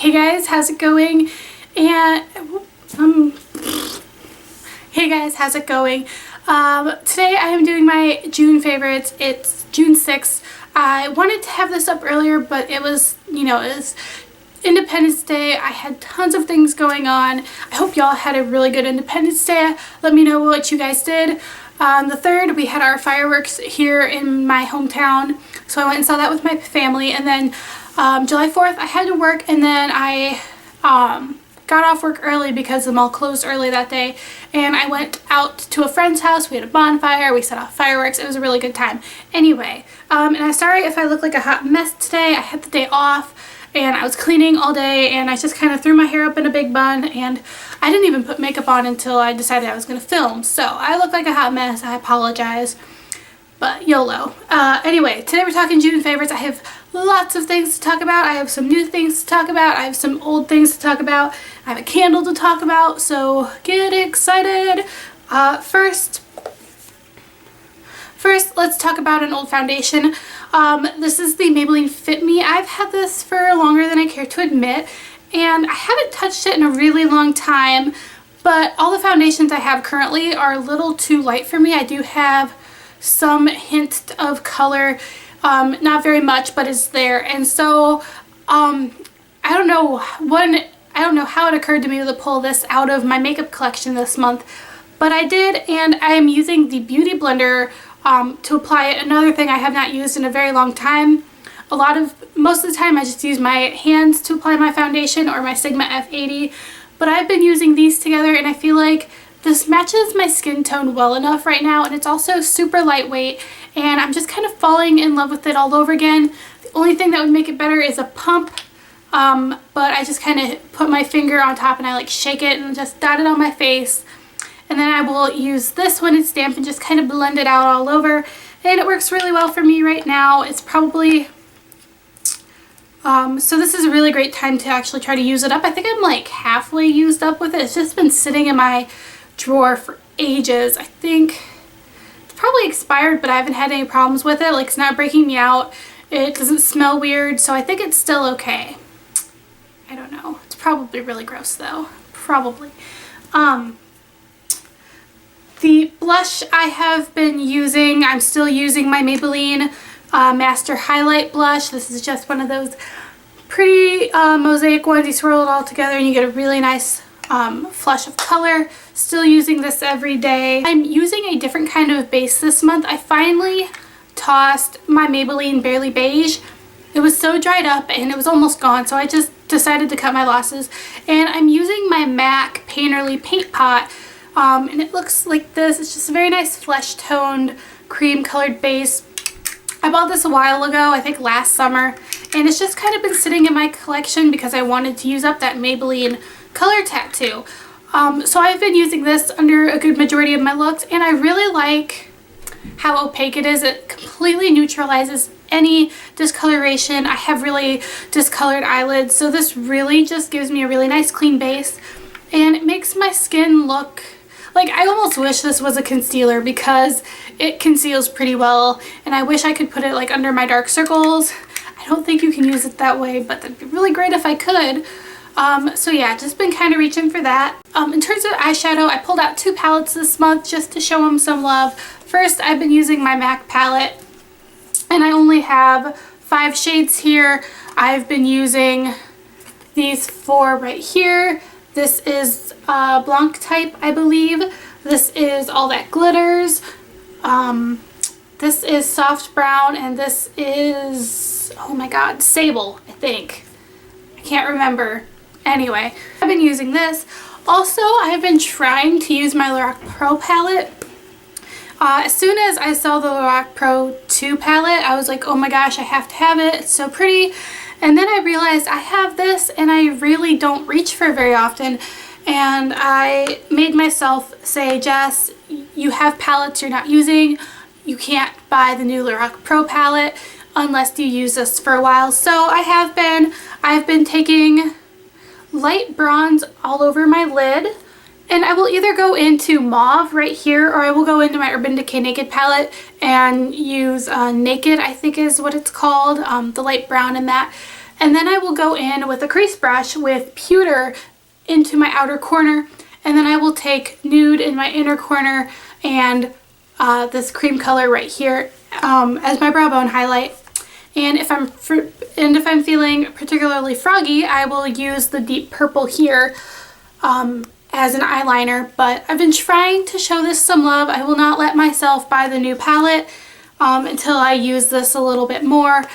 Hey guys, how's it going? And hey guys, how's it going? Today I am doing my June favorites. It's June 6th. I wanted to have this up earlier, but it was, it was Independence Day. I had tons of things going on. I hope y'all had a really good Independence Day. Let me know what you guys did. On the 3rd, we had our fireworks here in my hometown, so I went and saw that with my family. And then July 4th, I had to work, and then I got off work early because the mall closed early that day, and I went out to a friend's house. We had a bonfire, we set off fireworks. It was a really good time. Anyway, and I'm sorry if I look like a hot mess today. I had the day off, and I was cleaning all day, and I just kind of threw my hair up in a big bun, and I didn't even put makeup on until I decided I was going to film. So I look like a hot mess. I apologize, but YOLO. Anyway, today we're talking June favorites. I have lots of things to talk about. I have some new things to talk about. I have some old things to talk about. I have a candle to talk about, so get excited. First, let's talk about an old foundation. This is the Maybelline Fit Me. I've had this for longer than I care to admit, and I haven't touched it in a really long time, but all the foundations I have currently are a little too light for me. I do have some hint of color, not very much, but it's there. And so I don't know how it occurred to me to pull this out of my makeup collection this month, but I did, and I am using the Beauty Blender to apply it. Another thing I have not used in a very long time. Most of the time I just use my hands to apply my foundation or my Sigma F80, but I've been using these together, and I feel like this matches my skin tone well enough right now, and it's also super lightweight, and I'm just kind of falling in love with it all over again. The only thing that would make it better is a pump, but I just kind of put my finger on top and I like shake it and just dot it on my face. And then I will use this when it's damp and just kind of blend it out all over. And it works really well for me right now. It's probably, so this is a really great time to actually try to use it up. I think I'm like halfway used up with it. It's just been sitting in my drawer for ages. I think it's probably expired, but I haven't had any problems with it. Like, it's not breaking me out. It doesn't smell weird, so I think it's still okay. I don't know. It's probably really gross though. Probably. The blush I have been using, I'm still using my Maybelline Master Highlight Blush. This is just one of those pretty mosaic ones. You swirl it all together and you get a really nice flush of color. Still using this every day. I'm using a different kind of base this month. I finally tossed my Maybelline Barely Beige. It was so dried up and it was almost gone, so I just decided to cut my losses. And I'm using my MAC Painterly Paint Pot. And it looks like this. It's just a very nice flesh toned cream colored base. I bought this a while ago, I think last summer, and it's just kind of been sitting in my collection because I wanted to use up that Maybelline color tattoo. So I've been using this under a good majority of my looks, and I really like how opaque it is. It completely neutralizes any discoloration. I have really discolored eyelids, so this really just gives me a really nice clean base, and it makes my skin look like, I almost wish this was a concealer because it conceals pretty well, and I wish I could put it like under my dark circles. I don't think you can use it that way, but that'd be really great if I could. So yeah, just been kind of reaching for that. In terms of eyeshadow, I pulled out 2 palettes this month just to show them some love. First, I've been using my MAC palette, and I only have 5 shades here. I've been using these 4 right here. This is Blanc type, I believe. This is All That Glitters. This is Soft Brown, and this is, oh my god, Sable, I think. I can't remember. Anyway, I've been using this. Also, I've been trying to use my Lorac Pro palette. As soon as I saw the Lorac Pro 2 palette, I was like, oh my gosh, I have to have it. It's so pretty. And then I realized I have this and I really don't reach for it very often. And I made myself say, Jess, you have palettes you're not using. You can't buy the new Lorac Pro palette unless you use this for a while. So I've been taking light bronze all over my lid, and I will either go into mauve right here, or I will go into my Urban Decay Naked palette and use Naked, I think is what it's called, the light brown in that. And then I will go in with a crease brush with pewter into my outer corner, and then I will take nude in my inner corner and this cream color right here as my brow bone highlight. And if I'm feeling particularly froggy, I will use the deep purple here as an eyeliner. But I've been trying to show this some love. I will not let myself buy the new palette until I use this a little bit more.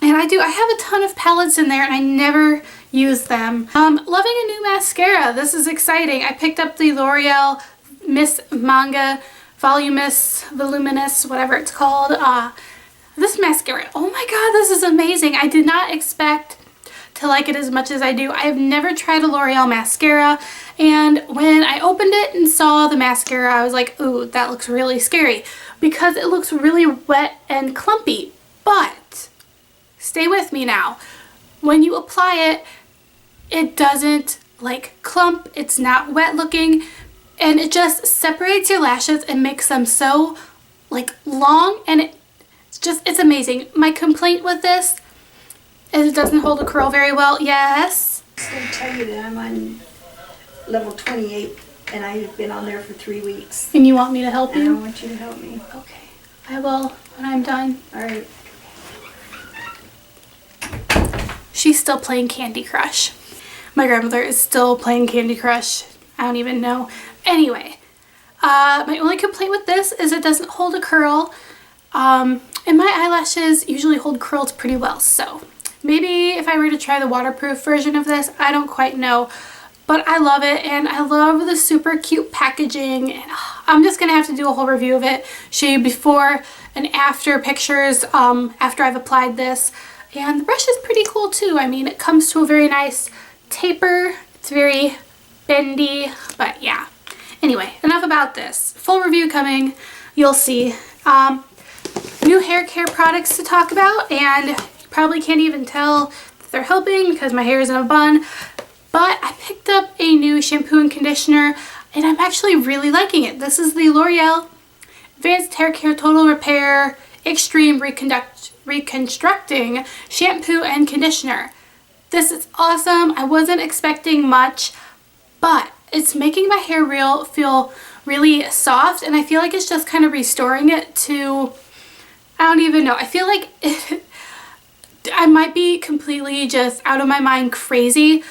And I have a ton of palettes in there and I never use them. Loving a new mascara. This is exciting. I picked up the L'Oreal Miss Manga Voluminous, whatever it's called. This mascara, oh my god, this is amazing. I did not expect to like it as much as I do. I have never tried a L'Oreal mascara, and when I opened it and saw the mascara, I was like, ooh, that looks really scary because it looks really wet and clumpy. But stay with me now. When you apply it, it doesn't like clump, it's not wet looking, and it just separates your lashes and makes them so like long, and it's amazing. My complaint with this is it doesn't hold a curl very well. Yes? I'm going to tell you that I'm on level 28 and I've been on there for 3 weeks. And you want me to help you? I want you to help me. Okay. I will when I'm done. Alright. She's still playing Candy Crush. My grandmother is still playing Candy Crush. I don't even know. Anyway, my only complaint with this is it doesn't hold a curl. And my eyelashes usually hold curls pretty well, so maybe if I were to try the waterproof version of this, I don't quite know. But I love it, and I love the super cute packaging. And I'm just going to have to do a whole review of it, show you before and after pictures after I've applied this. And the brush is pretty cool too. I mean, it comes to a very nice taper. It's very bendy, but yeah. Anyway, enough about this. Full review coming. You'll see. New hair care products to talk about, and you probably can't even tell that they're helping because my hair is in a bun. But I picked up a new shampoo and conditioner, and I'm actually really liking it. This is the L'Oreal Advanced Hair Care Total Repair Extreme Reconstructing Shampoo and Conditioner. This is awesome. I wasn't expecting much, but it's making my hair feel really soft, and I feel like it's just kind of restoring it to, I don't even know. I feel like I might be completely just out of my mind crazy,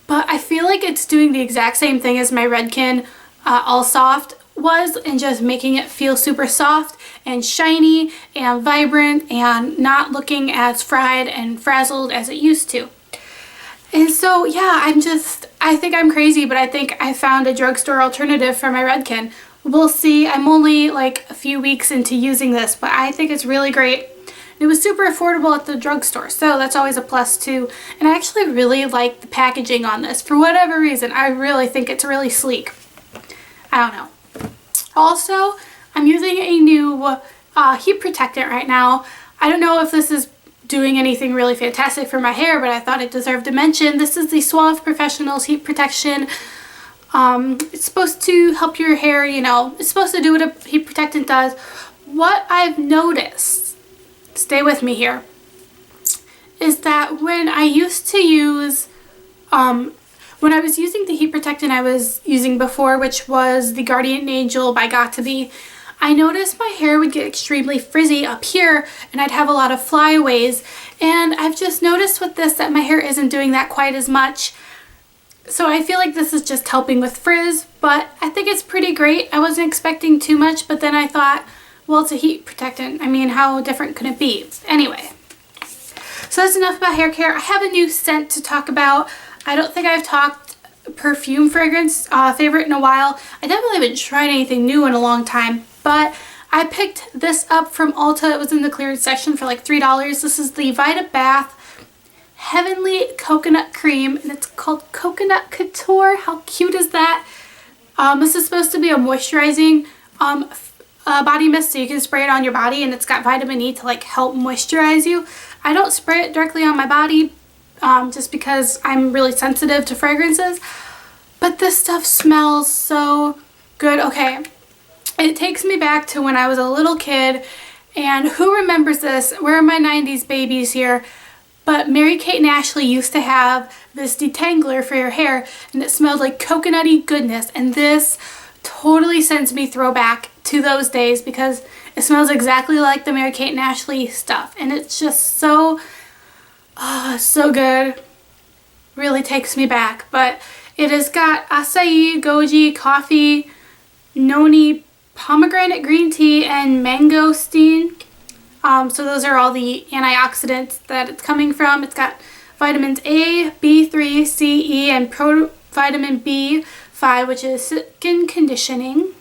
but I feel like it's doing the exact same thing as my Redken All Soft was, and just making it feel super soft and shiny and vibrant and not looking as fried and frazzled as it used to. And so yeah, I think I'm crazy, but I think I found a drugstore alternative for my Redken. We'll see. I'm only like a few weeks into using this, but I think it's really great. It was super affordable at the drugstore, so that's always a plus too. And I actually really like the packaging on this. For whatever reason, I really think it's really sleek. I don't know. Also, I'm using a new heat protectant right now. I don't know if this is doing anything really fantastic for my hair, but I thought it deserved a mention. This is the Suave Professionals Heat Protection. It's supposed to help your hair, you know, it's supposed to do what a heat protectant does. What I've noticed, stay with me here, is that when I used to use, when I was using the heat protectant I was using before, which was the Guardian Angel by Got2b, I noticed my hair would get extremely frizzy up here and I'd have a lot of flyaways, and I've just noticed with this that my hair isn't doing that quite as much. So I feel like this is just helping with frizz, but I think it's pretty great. I wasn't expecting too much, but then I thought, well, it's a heat protectant. I mean, how different could it be? Anyway, so that's enough about hair care. I have a new scent to talk about. I don't think I've talked perfume fragrance favorite in a while. I definitely haven't tried anything new in a long time, but I picked this up from Ulta. It was in the clearance section for like $3. This is the Vita Bath Heavenly Coconut Cream, and it's called Coconut Couture. How cute is that? This is supposed to be a moisturizing body mist, so you can spray it on your body, and it's got vitamin E to like help moisturize you. I don't spray it directly on my body just because I'm really sensitive to fragrances, but this stuff smells so good. Okay, it takes me back to when I was a little kid, and who remembers this? Where are my 90s babies here? but Mary-Kate and Ashley used to have this detangler for your hair, and it smelled like coconutty goodness, and this totally sends me throwback to those days because it smells exactly like the Mary-Kate and Ashley stuff, and it's just so good. Really takes me back. But it has got acai, goji, coffee, noni, pomegranate green tea, and mangosteen. So those are all the antioxidants that it's coming from. It's got vitamins A, B3, C, E, and vitamin B5, which is skin conditioning.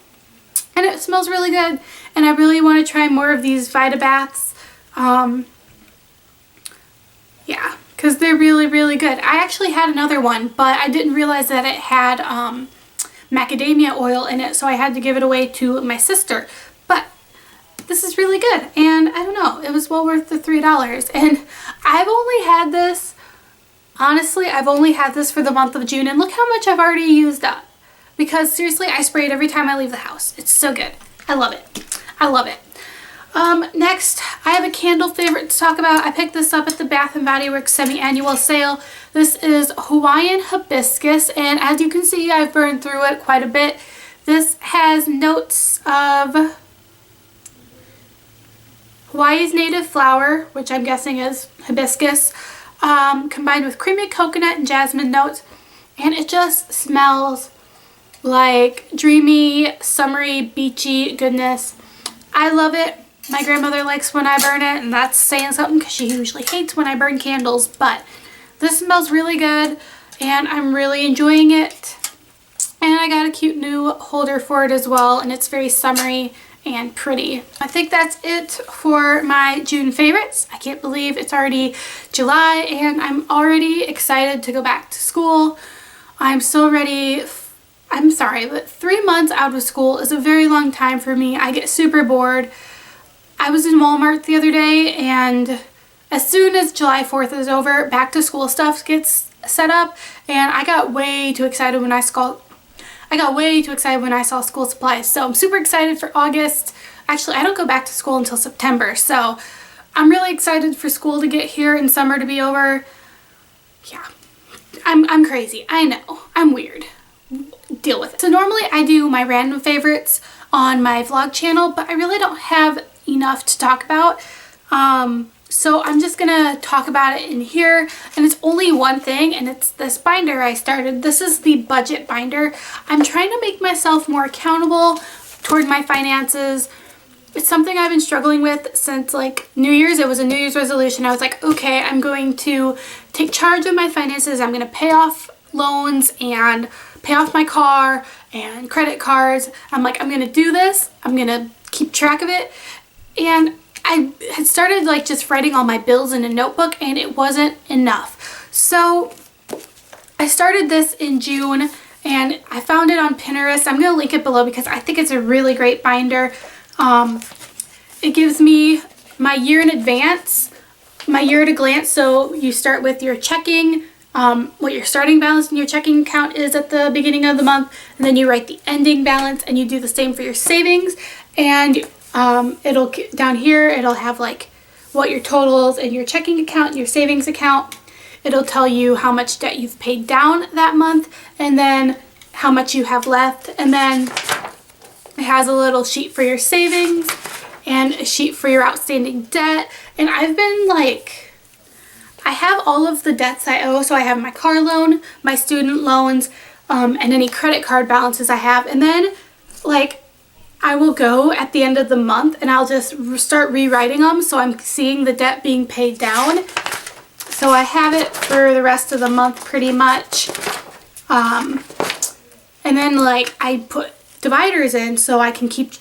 And it smells really good. And I really want to try more of these Vitabaths. Yeah, because they're really, really good. I actually had another one, but I didn't realize that it had macadamia oil in it, so I had to give it away to my sister. But this is really good, and I don't know, it was well worth the $3. And I've only had this, honestly, I've only had this for the month of June, and look how much I've already used up. Because seriously, I spray it every time I leave the house. It's so good. I love it. I love it. Next, I have a candle favorite to talk about. I picked this up at the Bath & Body Works semi-annual sale. This is Hawaiian Hibiscus, and as you can see, I've burned through it quite a bit. This has notes of Hawaii's native flower, which I'm guessing is hibiscus, combined with creamy coconut and jasmine notes, and it just smells like dreamy, summery, beachy goodness. I love it. My grandmother likes when I burn it, and that's saying something because she usually hates when I burn candles, but this smells really good, and I'm really enjoying it. And I got a cute new holder for it as well, and it's very summery and pretty. I think that's it for my June favorites. I can't believe it's already July, and I'm already excited to go back to school. I'm so ready. I'm sorry, but 3 months out of school is a very long time for me. I get super bored. I was in Walmart the other day, and as soon as July 4th is over, back to school stuff gets set up, and I got way too excited when I saw school supplies. So I'm super excited for August. Actually, I don't go back to school until September, so I'm really excited for school to get here and summer to be over. Yeah, I'm crazy. I know. I'm weird. Deal with it. So normally I do my random favorites on my vlog channel, but I really don't have enough to talk about. So I'm just gonna talk about it in here, and it's only one thing, and it's this binder I started. This is the budget binder. I'm trying to make myself more accountable toward my finances. It's something I've been struggling with since like New Year's. It was a New Year's resolution. I was like, okay, I'm going to take charge of my finances. I'm gonna pay off loans and pay off my car and credit cards. I'm like, I'm gonna do this. I'm gonna keep track of it. And I had started like just writing all my bills in a notebook, and it wasn't enough. So I started this in June, and I found it on Pinterest. I'm gonna link it below because I think it's a really great binder. It gives me my year in advance, my year at a glance. So you start with your checking, what your starting balance in your checking account is at the beginning of the month, and then you write the ending balance, and you do the same for your savings. And it'll down here, it'll have like what your totals in your checking account and your savings account. It'll tell you how much debt you've paid down that month, and then how much you have left. And then it has a little sheet for your savings and a sheet for your outstanding debt. And I've been like, I have all of the debts I owe. So I have my car loan, my student loans, and any credit card balances I have. And then like I will go at the end of the month and I'll just start rewriting them, so I'm seeing the debt being paid down. So I have it for the rest of the month pretty much. And then like I put dividers in so I can keep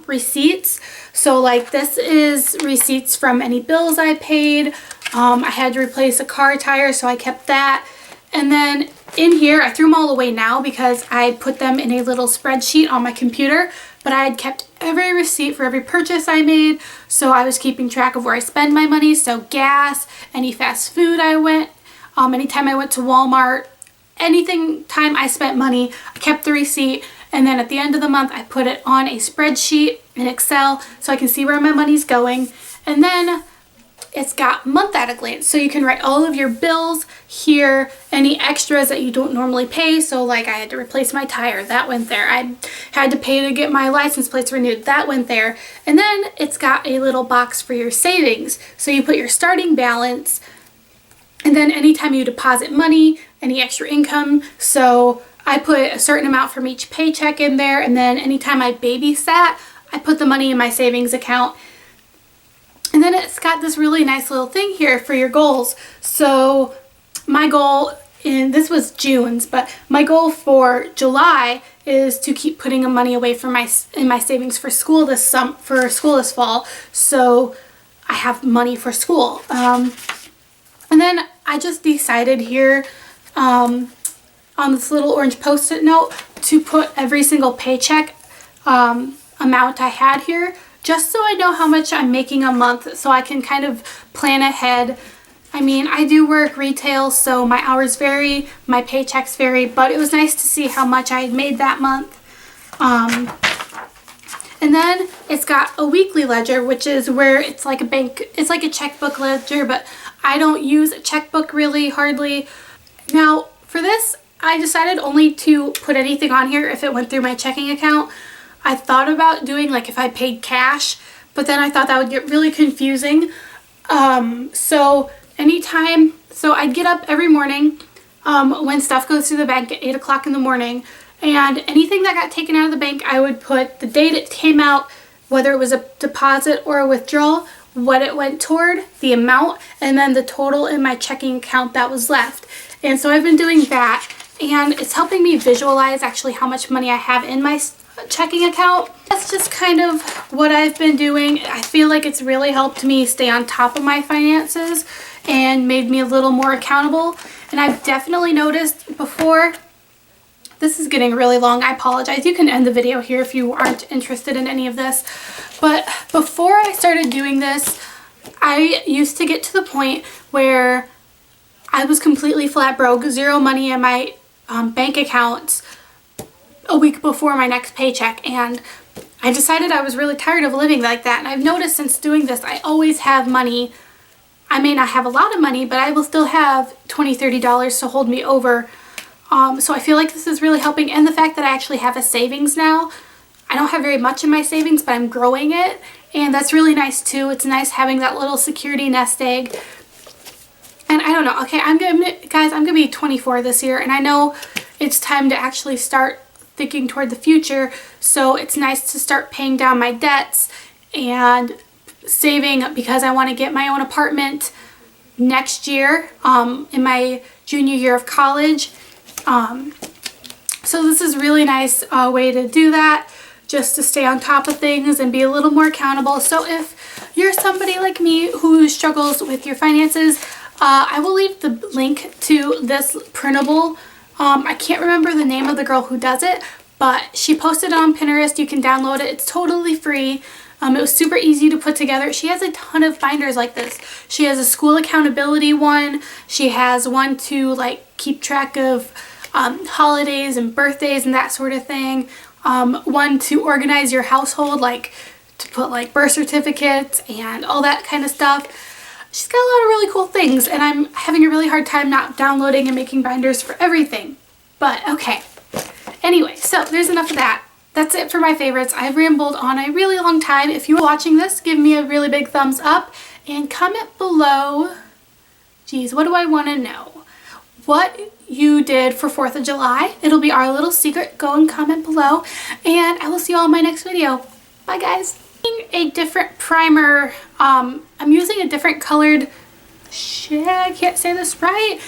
receipts. So like this is receipts from any bills I paid. I had to replace a car tire, so I kept that. And then in here, I threw them all away now because I put them in a little spreadsheet on my computer, but I had kept every receipt for every purchase I made, so I was keeping track of where I spend my money. So gas, any fast food I went, anytime I went to Walmart, time I spent money, I kept the receipt, and then at the end of the month, I put it on a spreadsheet in Excel so I can see where my money's going. And then it's got month at a glance. So you can write all of your bills here, any extras that you don't normally pay. So like I had to replace my tire, that went there. I had to pay to get my license plates renewed, that went there. And then it's got a little box for your savings. So you put your starting balance, and then anytime you deposit money, any extra income. So I put a certain amount from each paycheck in there, and then anytime I babysat, I put the money in my savings account. And then it's got this really nice little thing here for your goals. So my goal, and this was June's, but my goal for July is to keep putting money away from in my savings for school this fall. So I have money for school. And then I just decided here on this little orange post-it note to put every single paycheck amount I had here, just so I know how much I'm making a month, so I can kind of plan ahead. I mean, I do work retail, so my hours vary, my paychecks vary, but it was nice to see how much I had made that month. And then it's got a weekly ledger, which is where it's like a bank, it's like a checkbook ledger, but I don't use a checkbook really hardly. Now, for this, I decided only to put anything on here if it went through my checking account. I thought about doing like if I paid cash, but then I thought that would get really confusing. So I'd get up every morning when stuff goes through the bank at 8 o'clock in the morning, and anything that got taken out of the bank, I would put the date it came out, whether it was a deposit or a withdrawal, what it went toward, the amount, and then the total in my checking account that was left. And so I've been doing that, and it's helping me visualize actually how much money I have in my checking account. That's just kind of what I've been doing. I feel like it's really helped me stay on top of my finances and made me a little more accountable. And I've definitely noticed before, this is getting really long, I apologize. You can end the video here if you aren't interested in any of this. But before I started doing this, I used to get to the point where I was completely flat broke, zero money in my bank accounts a week before my next paycheck, and I decided I was really tired of living like that. And I've noticed since doing this, I always have money. I may not have a lot of money, but I will still have $20, $30 to hold me over. So I feel like this is really helping, and the fact that I actually have a savings now. I don't have very much in my savings, but I'm growing it, and that's really nice too. It's nice having that little security nest egg. And I don't know, okay, I'm gonna be 24 this year, and I know it's time to actually start thinking toward the future, so it's nice to start paying down my debts and saving, because I want to get my own apartment next year in my junior year of college. So this is really nice way to do that, just to stay on top of things and be a little more accountable. So if you're somebody like me who struggles with your finances, I will leave the link to this printable. I can't remember the name of the girl who does it, but she posted it on Pinterest. You can download it. It's totally free. It was super easy to put together. She has a ton of binders like this. She has a school accountability one. She has one to like keep track of holidays and birthdays and that sort of thing. One to organize your household, like to put like birth certificates and all that kind of stuff. She's got a lot of really cool things, and I'm having a really hard time not downloading and making binders for everything. But okay. Anyway, so there's enough of that. That's it for my favorites. I've rambled on a really long time. If you're watching this, give me a really big thumbs up and comment below. Geez, what do I want to know? What you did for 4th of July. It'll be our little secret. Go and comment below, and I will see you all in my next video. Bye, guys. A different primer. I'm using a different colored, shit, I can't say this right.